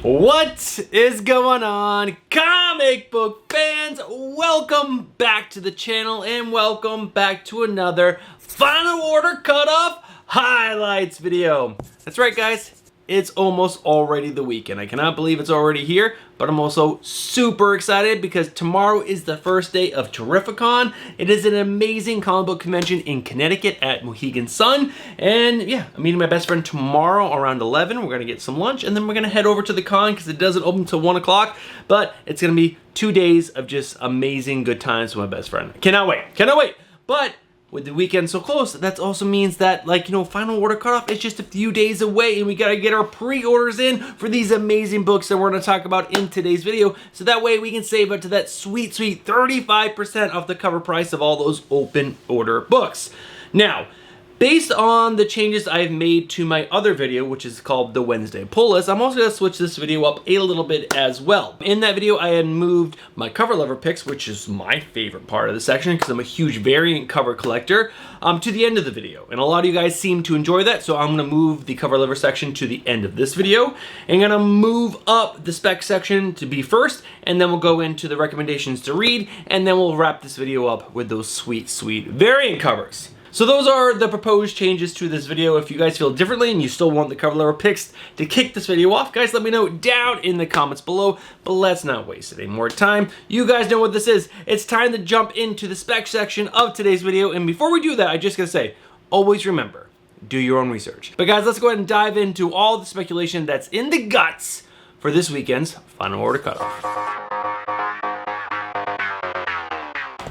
What is going on, comic book fans? Welcome back to the channel and welcome back to another Final Order Cutoff highlights video. That's right, guys. It's almost already the weekend. I cannot believe it's already here, but I'm also super excited because tomorrow is the first day of Terrificon. It is an amazing comic book convention in Connecticut at Mohegan Sun. And yeah, I'm meeting my best friend tomorrow around 11. We're gonna get some lunch and then we're gonna head over to the con because it doesn't open until 1 o'clock. But it's gonna be 2 days of just amazing good times with my best friend. Cannot wait, cannot wait. But with the weekend so close, that also means that, like, Final Order Cutoff is just a few days away and we gotta get our pre-orders in for these amazing books that we're gonna talk about in today's video, so that way we can save up to that sweet, sweet 35% off the cover price of all those open order books. Now, based on the changes I've made to my other video, which is called the Wednesday Pull List, I'm also going to switch this video up a little bit as well. In that video, I had moved my cover lever picks, which is my favorite part of the section because I'm a huge variant cover collector, to the end of the video. And a lot of you guys seem to enjoy that, so I'm going to move the cover lever section to the end of this video. And I'm going to move up the spec section to be first, and then we'll go into the recommendations to read, and then we'll wrap this video up with those sweet, sweet variant covers. So those are the proposed changes to this video. If you guys feel differently and you still want the cover lever picks to kick this video off, guys, let me know down in the comments below. But let's not waste any more time. You guys know what this is. It's time to jump into the spec section of today's video. And before we do that, I just gotta say, always remember, do your own research. But guys, let's go ahead and dive into all the speculation that's in the guts for this weekend's Final Order Cutoff.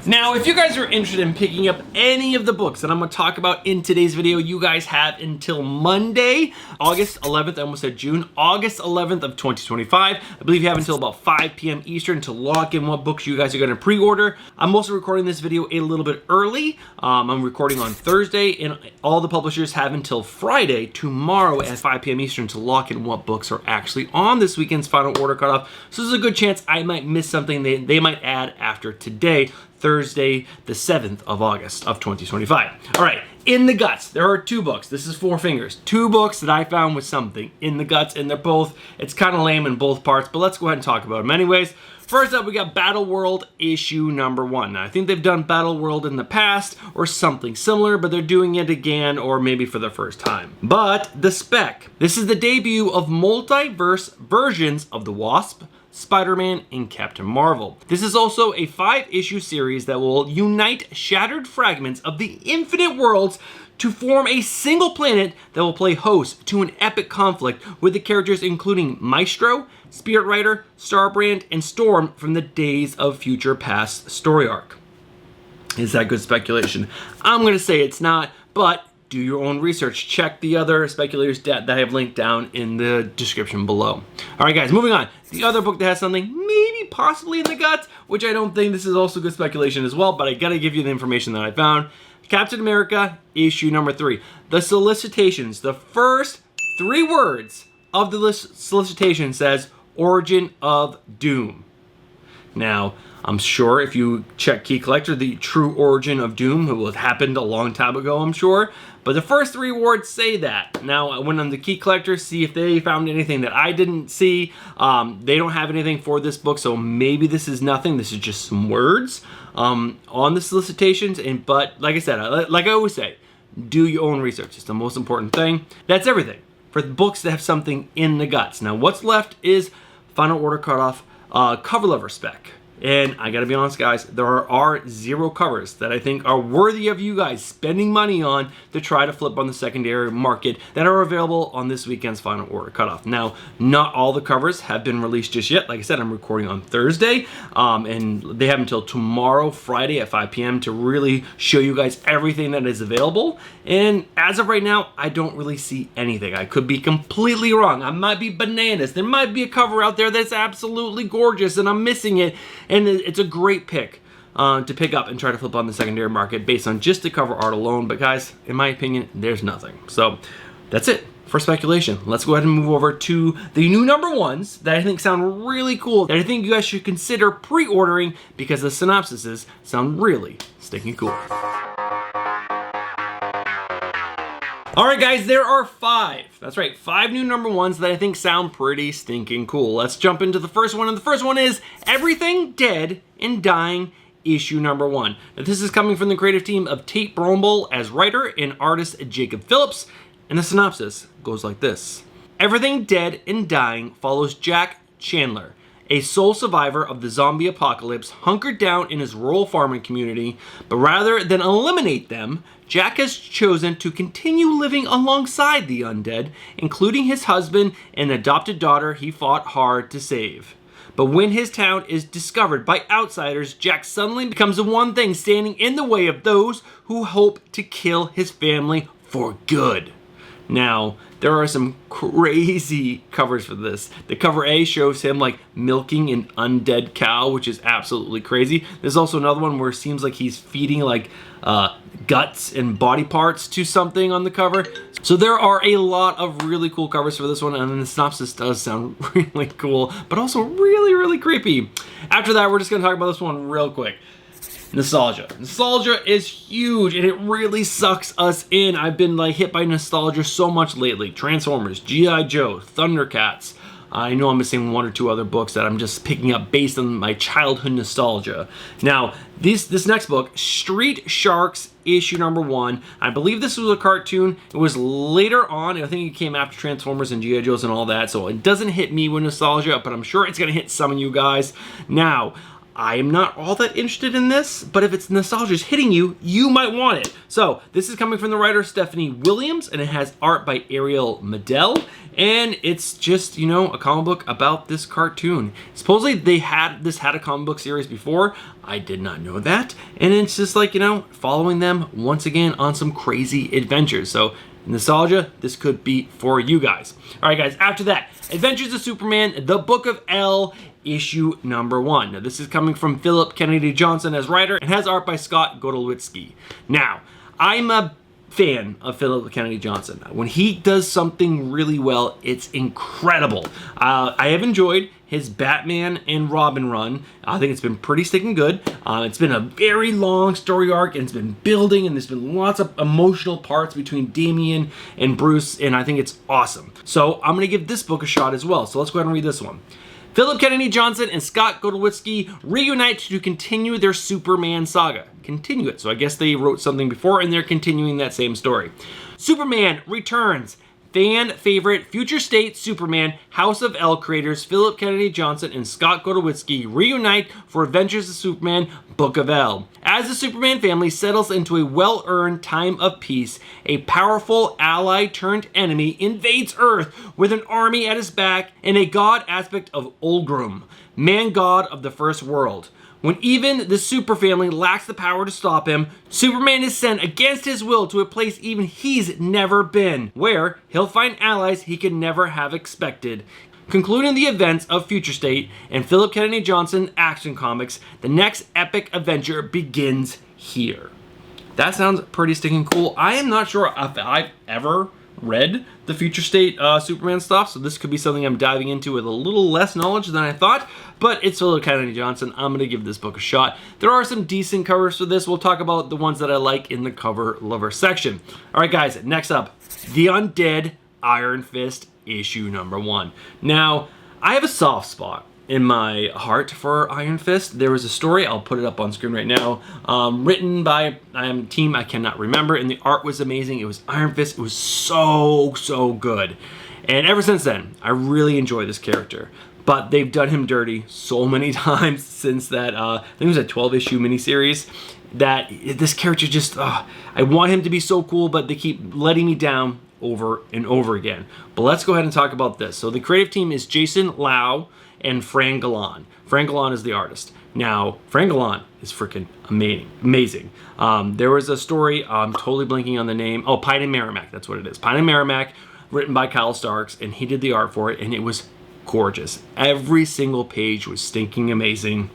Now, if you guys are interested in picking up any of the books that I'm going to talk about in today's video, you guys have until Monday, August 11th, I almost said June, August 11th of 2025. I believe you have until about 5 p.m. Eastern to lock in what books you guys are going to pre-order. I'm also recording this video a little bit early. I'm recording on Thursday, and all the publishers have until Friday, tomorrow at 5 p.m. Eastern to lock in what books are actually on this weekend's Final Order Cutoff. So there's a good chance I might miss something they might add after today, Thursday, the 7th of August of 2025. All right, in the guts, there are 2 books. This is 4 fingers. 2 books that I found with something in the guts, and they're both, it's kind of lame in both parts, but let's go ahead and talk about them anyways. First up, we got Battle World issue number 1. Now, I think they've done Battle World in the past or something similar, but they're doing it again or maybe for the first time. But the SPEC. This is the debut of multiverse versions of the Wasp, Spider-Man, and Captain Marvel. This is also a 5-issue series that will unite shattered fragments of the infinite worlds to form a single planet that will play host to an epic conflict with the characters including Maestro, Spirit Rider, Starbrand, and Storm from the Days of Future Past story arc. Is that good speculation? I'm gonna say it's not, but do your own research. Check the other speculators that I have linked down in the description below. All right, guys, moving on. The other book that has something maybe possibly in the guts, which I don't think, this is also good speculation as well, but I gotta give you the information that I found. Captain America, issue number 3. The solicitations, the first 3 words of the solicitation says, Origin of Doom. Now, I'm sure if you check Key Collector, the true origin of Doom, it happened a long time ago, I'm sure. But the first 3 words say that. Now, I went on the Key Collector, see if they found anything that I didn't see. They don't have anything for this book, so maybe this is nothing. This is just some words on the solicitations. But like I said, like I always say, do your own research. It's the most important thing. That's everything for the books that have something in the guts. Now, what's left is Final Order Cutoff cover lever spec. And I gotta be honest, guys, there are 0 covers that I think are worthy of you guys spending money on to try to flip on the secondary market that are available on this weekend's Final Order Cutoff. Now, not all the covers have been released just yet. Like I said, I'm recording on Thursday, and they have until tomorrow, Friday at 5 p.m. to really show you guys everything that is available. And as of right now, I don't really see anything. I could be completely wrong. I might be bananas. There might be a cover out there that's absolutely gorgeous and I'm missing it. And it's a great pick to pick up and try to flip on the secondary market based on just the cover art alone. But guys, in my opinion, there's nothing. So that's it for speculation. Let's go ahead and move over to the new number 1s that I think sound really cool, that I think you guys should consider pre-ordering because the synopsises sound really stinking cool. All right, guys, there are 5. That's right, 5 new number 1s that I think sound pretty stinking cool. Let's jump into the first one, and the first one is Everything Dead and Dying, issue number 1. Now, this is coming from the creative team of Tate Bromble as writer and artist Jacob Phillips, and the synopsis goes like this. Everything Dead and Dying follows Jack Chandler, a sole survivor of the zombie apocalypse, hunkered down in his rural farming community, but rather than eliminate them, Jack has chosen to continue living alongside the undead, including his husband and adopted daughter he fought hard to save. But when his town is discovered by outsiders, Jack suddenly becomes the one thing standing in the way of those who hope to kill his family for good. Now, there are some crazy covers for this. The cover A shows him like milking an undead cow, which is absolutely crazy. There's also another one where it seems like he's feeding like guts and body parts to something on the cover. So there are a lot of really cool covers for this one, and the synopsis does sound really cool, but also really, really creepy. After that, we're just gonna talk about this one real quick. Nostalgia. Nostalgia is huge, and it really sucks us in. I've been like hit by nostalgia so much lately. Transformers, G.I. Joe, Thundercats. I know I'm missing 1 or 2 other books that I'm just picking up based on my childhood nostalgia. Now, this next book, Street Sharks, issue number 1. I believe this was a cartoon. It was later on. I think it came after Transformers and G.I. Joes and all that, so it doesn't hit me with nostalgia, but I'm sure it's going to hit some of you guys. Now, I am not all that interested in this, but if it's nostalgia is hitting you, you might want it. So this is coming from the writer Stephanie Williams, and it has art by Ariel Medell, and it's just, you know, a comic book about this cartoon. Supposedly this had a comic book series before. I did not know that, and it's just like, you know, following them once again on some crazy adventures. So nostalgia, this could be for you guys. All right, guys, after that, Adventures of Superman, The Book of L, issue number 1. Now, this is coming from Philip Kennedy Johnson as writer and has art by Scott Godlewski. Now, I'm a fan of Philip Kennedy Johnson. When he does something really well, it's incredible. I have enjoyed his Batman and Robin run. I think it's been pretty sticking good. It's been a very long story arc, and it's been building, and there's been lots of emotional parts between Damian and Bruce, and I think it's awesome. So I'm gonna give this book a shot as well. So let's go ahead and read this one. Philip Kennedy Johnson and Scott Godlewski reunite to continue their Superman saga. Continue it. So I guess they wrote something before and they're continuing that same story. Superman returns. Fan favorite Future State Superman House of L creators Philip Kennedy Johnson and Scott Godlewski reunite for Adventures of Superman Book of L. As the Superman family settles into a well-earned time of peace, a powerful ally turned enemy invades Earth with an army at his back and a god aspect of Olgrim, man-god of the first world. When even the super family lacks the power to stop him, Superman is sent against his will to a place even he's never been, where he'll find allies he could never have expected. Concluding the events of Future State and Philip Kennedy Johnson Action Comics, the next epic adventure begins here. That sounds pretty stinking cool. I am not sure if I've ever read the Future State Superman stuff, so this could be something I'm diving into with a little less knowledge than I thought, but it's Philip Kennedy Johnson. I'm going to give this book a shot. There are some decent covers for this. We'll talk about the ones that I like in the cover lover section. All right, guys, next up, The Undead Iron Fist, issue number 1. Now, I have a soft spot in my heart for Iron Fist. There was a story, I'll put it up on screen right now, written by a team I cannot remember, and the art was amazing. It was Iron Fist. It was so good. And ever since then, I really enjoy this character. But they've done him dirty so many times since that, I think it was a 12-issue miniseries, that this character just, I want him to be so cool, but they keep letting me down over and over again. But let's go ahead and talk about this. So the creative team is Jason Lau and Fran Galan. Fran Galan is the artist. Now, Fran Galan is freaking amazing. There was a story, I'm totally blanking on the name. Oh, Pine and Merrimack, that's what it is. Pine and Merrimack, written by Kyle Starks, and he did the art for it, and it was gorgeous. Every single page was stinking amazing.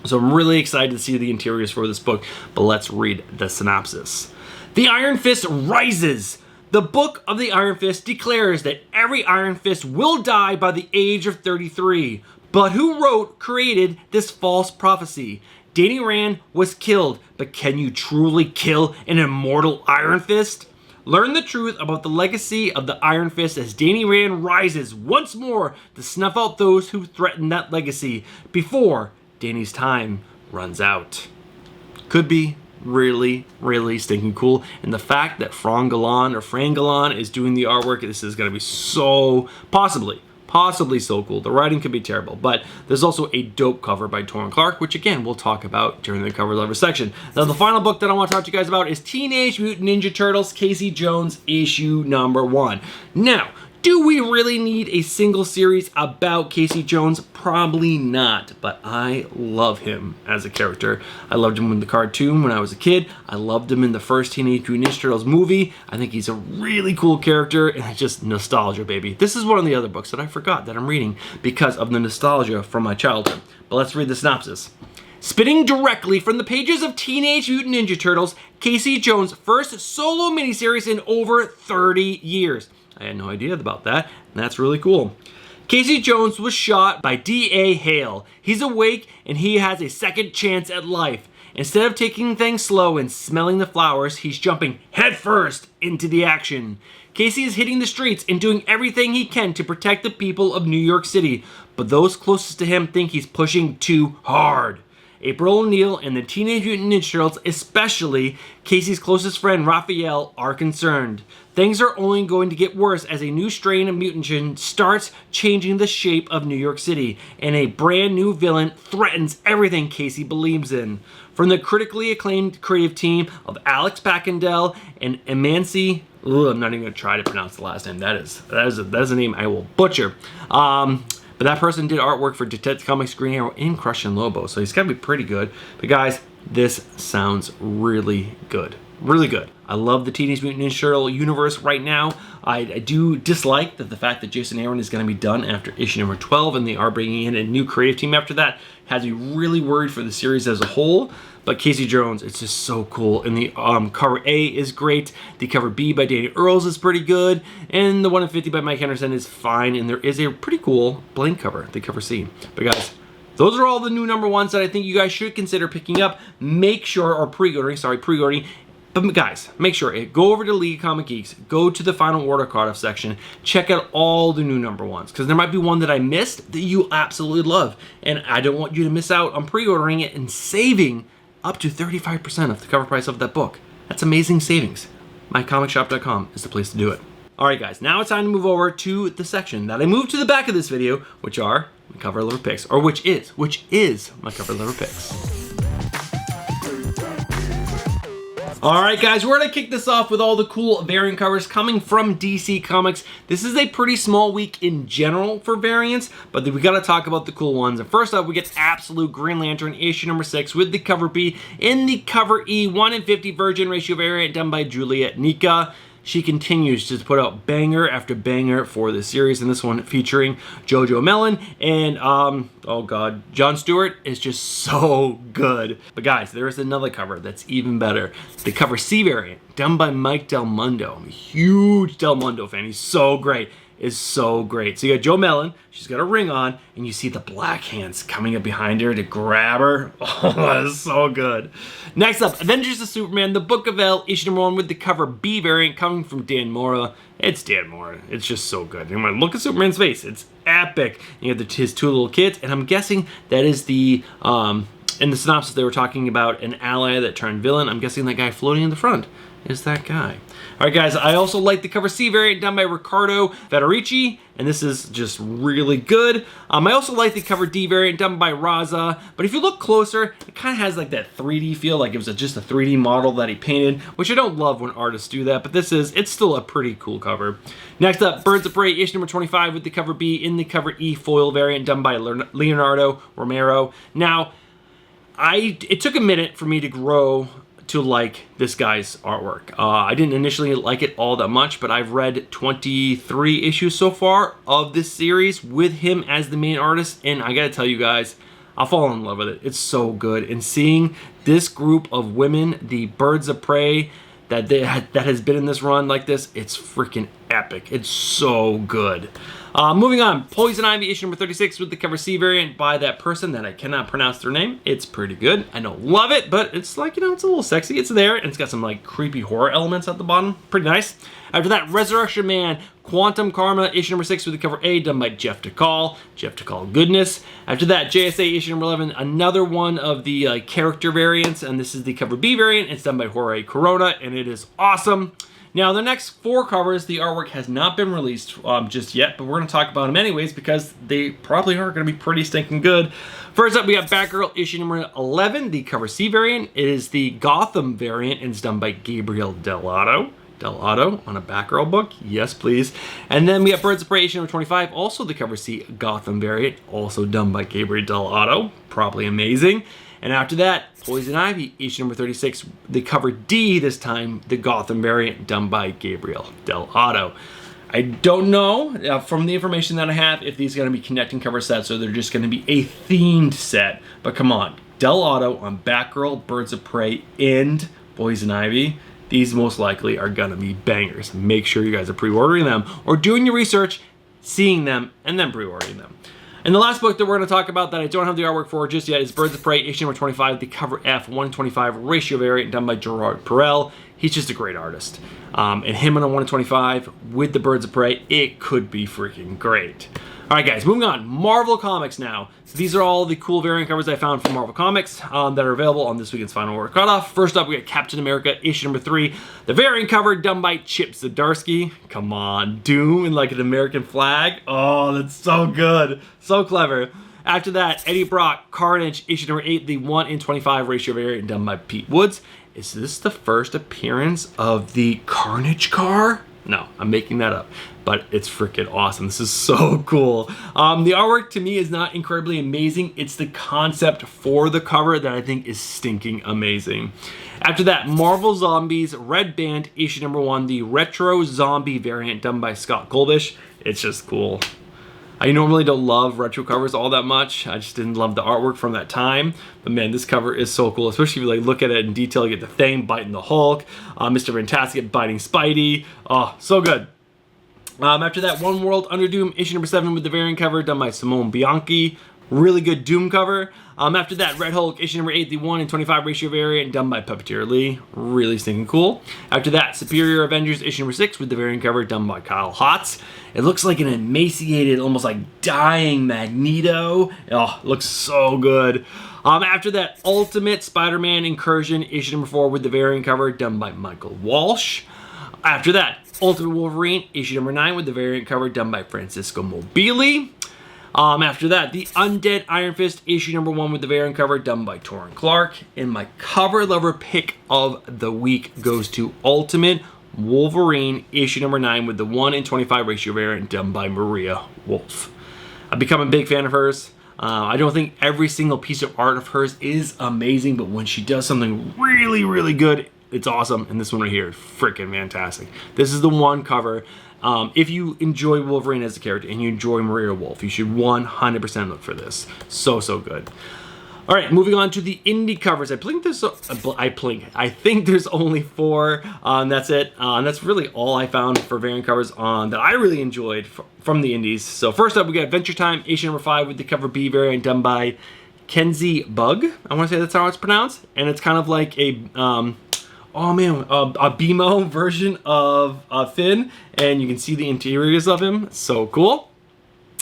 So I'm really excited to see the interiors for this book, but let's read the synopsis. The Iron Fist rises. The Book of the Iron Fist declares that every Iron Fist will die by the age of 33. But who created this false prophecy? Danny Rand was killed, but can you truly kill an immortal Iron Fist? Learn the truth about the legacy of the Iron Fist as Danny Rand rises once more to snuff out those who threaten that legacy before Danny's time runs out. Could be really, really stinking cool. And the fact that Fran Galan is doing the artwork, this is going to be so possibly so cool. The writing could be terrible, but there's also a dope cover by Torrin Clark, which again we'll talk about during the cover letter section. Now the final book that I want to talk to you guys about is Teenage Mutant Ninja Turtles Casey Jones issue number 1. Now, do we really need a single series about Casey Jones? Probably not, but I love him as a character. I loved him in the cartoon when I was a kid. I loved him in the first Teenage Mutant Ninja Turtles movie. I think he's a really cool character, and it's just nostalgia, baby. This is one of the other books that I forgot that I'm reading because of the nostalgia from my childhood. But let's read the synopsis. Spitting directly from the pages of Teenage Mutant Ninja Turtles, Casey Jones' first solo miniseries in over 30 years. I had no idea about that, and that's really cool. Casey Jones was shot by D.A. Hale. He's awake, and he has a second chance at life. Instead of taking things slow and smelling the flowers, he's jumping headfirst into the action. Casey is hitting the streets and doing everything he can to protect the people of New York City, but those closest to him think he's pushing too hard. April O'Neil and the Teenage Mutant Ninja Turtles, especially Casey's closest friend Raphael, are concerned. Things are only going to get worse as a new strain of mutagen starts changing the shape of New York City, and a brand new villain threatens everything Casey believes in. From the critically acclaimed creative team of Alex Pakendel and Emanci, I'm not even going to try to pronounce the last name. That is a name I will butcher. But that person did artwork for Detective Comics, Green Arrow, and Crush and Lobo, so he's got to be pretty good. But guys, this sounds really good. Really good. I love the Teenage Mutant Ninja Turtle universe right now. I do dislike the fact that Jason Aaron is going to be done after issue number 12, and they are bringing in a new creative team after that. Has me really worried for the series as a whole. But Casey Jones, it's just so cool. And the cover A is great. The cover B by Danny Earls is pretty good. And the 1 in 50 by Mike Henderson is fine. And there is a pretty cool blank cover, the cover C. But guys, those are all the new number 1s that I think you guys should consider picking up. Make sure, or pre-ordering. But guys, make sure, go over to League of Comic Geeks, go to the Final Order card-off section, check out all the new number 1s, because there might be one that I missed that you absolutely love. And I don't want you to miss out on pre-ordering it and saving up to 35% of the cover price of that book. That's amazing savings. MyComicShop.com is the place to do it. Alright guys, now it's time to move over to the section that I moved to the back of this video, which are my cover letter picks, or which is my cover letter picks. Alright guys, we're going to kick this off with all the cool variant covers coming from DC Comics. This is a pretty small week in general for variants, but we got to talk about the cool ones. And first up, we get Absolute Green Lantern issue number 6 with the cover B in the cover E 1 in 50 Virgin Ratio variant done by Juliet Nika. She continues to put out banger after banger for the series, and this one featuring Jojo Mellon and, oh god, John Stewart is just so good. But guys, there is another cover that's even better. The cover C variant, done by Mike Del Mundo. I'm a huge Del Mundo fan. He's so great. Is so great. So you got Joe Mellon, she's got a ring on, and you see the black hands coming up behind her to grab her. Oh, that is so good. Next up, Avengers of Superman, the Book of L, issue number 1 with the cover B variant coming from Dan Mora. It's Dan Mora. It's just so good. And when I look at Superman's face, it's epic. And you have his 2 little kids, and I'm guessing that is the, in the synopsis they were talking about an ally that turned villain. I'm guessing that guy floating in the front is that guy. Alright guys, I also like the cover C variant done by Riccardo Federici, and this is just really good. I also like the cover D variant done by Raza, but if you look closer, it kind of has like that 3D feel, like it was just a 3D model that he painted, which I don't love when artists do that, but it's still a pretty cool cover. Next up, Birds of Prey issue number 25 with the cover B in the cover E foil variant done by Leonardo Romero. Now, it took a minute for me to grow to like this guy's artwork. I didn't initially like it all that much, but I've read 23 issues so far of this series with him as the main artist, and I gotta tell you guys, I'll fall in love with it. It's so good. And seeing this group of women, the Birds of Prey, that has been in this run like this, it's freaking epic. It's so good. Moving on, Poison Ivy issue number 36 with the cover C variant by that person that I cannot pronounce their name. It's pretty good. I don't love it, but it's like, you know, it's a little sexy. It's there, and it's got some like creepy horror elements at the bottom. Pretty nice. After that, Resurrection Man Quantum Karma issue number 6 with the cover A done by Jeff DeCall. Jeff DeCall goodness. After that, JSA issue number 11, another one of the character variants, and this is the cover B variant. It's done by Jorge Corona, and it is awesome. Now, the next 4 covers, the artwork has not been released just yet, but we're going to talk about them anyways because they probably are going to be pretty stinking good. First up, we got Batgirl issue number 11, the cover C variant. It is the Gotham variant, and it's done by Gabriel Dell'Otto. Dell'Otto on a Batgirl book, yes please. And then we have Birds of Prey issue number 25, also the cover C Gotham variant, also done by Gabriel Dell'Otto, probably amazing. And after that, Poison Ivy issue number 36, the cover D this time, the Gotham variant, done by Gabriel Dell'Otto. I don't know from the information that I have if these are going to be connecting cover sets or they're just going to be a themed set. But come on, Dell'Otto on Batgirl, Birds of Prey, and Poison Ivy. These most likely are gonna be bangers. Make sure you guys are pre-ordering them or doing your research, seeing them, and then pre-ordering them. And the last book that we're gonna talk about that I don't have the artwork for just yet is Birds of Prey, issue number 25, the cover F 125 ratio variant done by Gerard Perel. He's just a great artist. And him on a 125 with the Birds of Prey, it could be freaking great. All right, guys, moving on. Marvel Comics now. So these are all the cool variant covers I found from Marvel Comics that are available on this weekend's Final Order Cutoff. First up, we got Captain America, issue number 3. The variant cover done by Chip Zdarsky. Come on, Doom in like an American flag. Oh, that's so good. So clever. After that, Eddie Brock, Carnage, issue number 8, the 1 in 25 ratio variant done by Pete Woods. Is this the first appearance of the Carnage car? No, I'm making that up, but it's freaking awesome. This is so cool. The artwork to me is not incredibly amazing. It's the concept for the cover that I think is stinking amazing. After that, Marvel Zombies Red Band issue number 1, the retro zombie variant done by Scott Goldish. It's just cool. I normally don't love retro covers all that much. I just didn't love the artwork from that time. But man, this cover is so cool, especially if you like look at it in detail. You get the Thing biting the Hulk, Mr. Fantastic biting Spidey. Oh, so good. After that, One World Under Doom issue number 7 with the variant cover done by Simone Bianchi. Really good Doom cover. After that, Red Hulk issue number 8, the 1 in 25 ratio variant done by Puppeteer Lee. Really stinking cool. After that, Superior Avengers issue number 6 with the variant cover done by Kyle Hotz. It looks like an emaciated, almost like dying Magneto. Oh, it looks so good. After that, Ultimate Spider-Man Incursion issue number 4 with the variant cover done by Michael Walsh. After that, Ultimate Wolverine issue number 9 with the variant cover done by Francisco Mobili. After that, the Undead Iron Fist issue number 1 with the variant cover done by Torrin Clark. And my cover lover pick of the week goes to Ultimate Wolverine issue number 9 with the 1 in 25 ratio variant done by Maria Wolf. I've become a big fan of hers. I don't think every single piece of art of hers is amazing, but when she does something really, really good, it's awesome. And this one right here is freaking fantastic. This is the one cover. If you enjoy Wolverine as a character and you enjoy Maria Wolf, you should 100% look for this. So, so good. All right, moving on to the indie covers. I think there's only 4. That's it. That's really all I found for variant covers that I really enjoyed from the indies. So first up, we got Adventure Time issue number 5 with the cover B variant done by Kenzie Bug. I want to say that's how it's pronounced. And it's kind of like a BMO version of Finn, and you can see the interiors of him. So cool.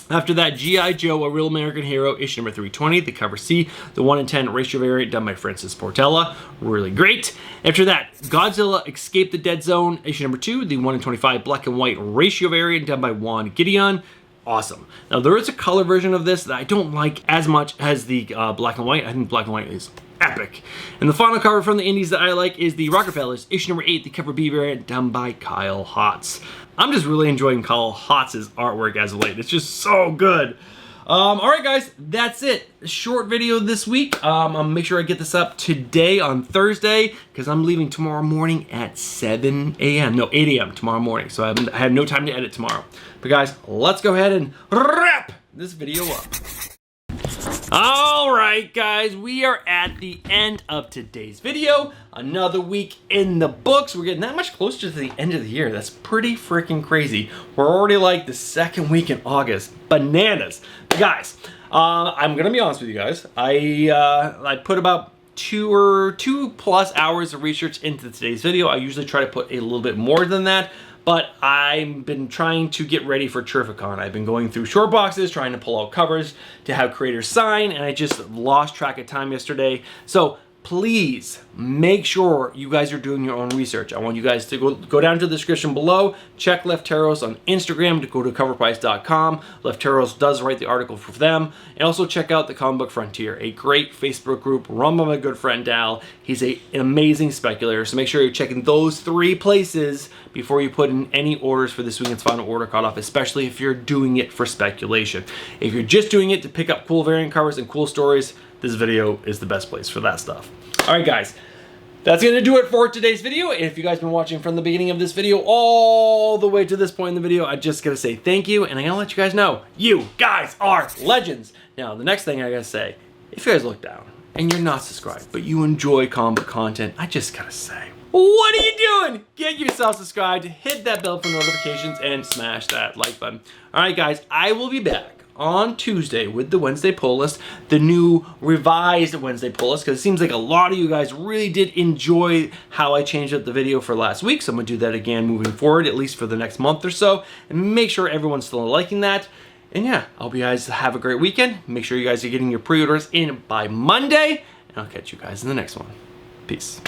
After that, G.I. Joe, A Real American Hero, issue number 320, the cover C, the 1 in 10 ratio variant done by Francis Portela. Really great. After that, Godzilla Escape the Dead Zone, issue number 2, the 1 in 25 black and white ratio variant done by Juan Gideon. Awesome. Now, there is a color version of this that I don't like as much as the black and white. I think black and white is epic. And the final cover from the indies that I like is the Rockefellers, issue number 8, the cover B variant done by Kyle Hotz. I'm just really enjoying Kyle Hotz's artwork as of late. It's just so good. All right, guys, that's it. Short video this week. I'll make sure I get this up today on Thursday because I'm leaving tomorrow morning at 7 a.m. No, 8 a.m. tomorrow morning. So I have no time to edit tomorrow. But guys, let's go ahead and wrap this video up. All right, guys, we are at the end of today's video. Another week in the books. We're getting that much closer to the end of the year. That's pretty freaking crazy. We're already like the second week in August. Bananas. But guys, I'm gonna be honest with you guys. I put about 2+ hours of research into today's video. I usually try to put a little bit more than that, but I've been trying to get ready for Terrificon. I've been going through short boxes, trying to pull out covers to have creators sign, and I just lost track of time yesterday. So please make sure you guys are doing your own research. I want you guys to go down to the description below, check Lefteros on Instagram, to go to coverprice.com. Lefteros does write the article for them. And also check out the Comic Book Frontier, a great Facebook group run by my good friend Dal. He's an amazing speculator, so make sure you're checking those 3 places before you put in any orders for this weekend's final order cutoff, especially if you're doing it for speculation. If you're just doing it to pick up cool variant covers and cool stories, this video is the best place for that stuff. All right, guys, that's gonna do it for today's video. If you guys been watching from the beginning of this video all the way to this point in the video, I just gotta say thank you, and I gotta let you guys know, you guys are legends. Now, the next thing I gotta say, if you guys look down and you're not subscribed, but you enjoy comic content, I just gotta say, what are you doing? Get yourself subscribed, hit that bell for notifications, and smash that like button. All right, guys, I will be back on Tuesday with the Wednesday pull list, the new revised Wednesday pull list, because it seems like a lot of you guys really did enjoy how I changed up the video for last week, so I'm gonna do that again moving forward, at least for the next month or so, and make sure everyone's still liking that. And yeah, I hope you guys have a great weekend. Make sure you guys are getting your pre-orders in by Monday, and I'll catch you guys in the next one. Peace.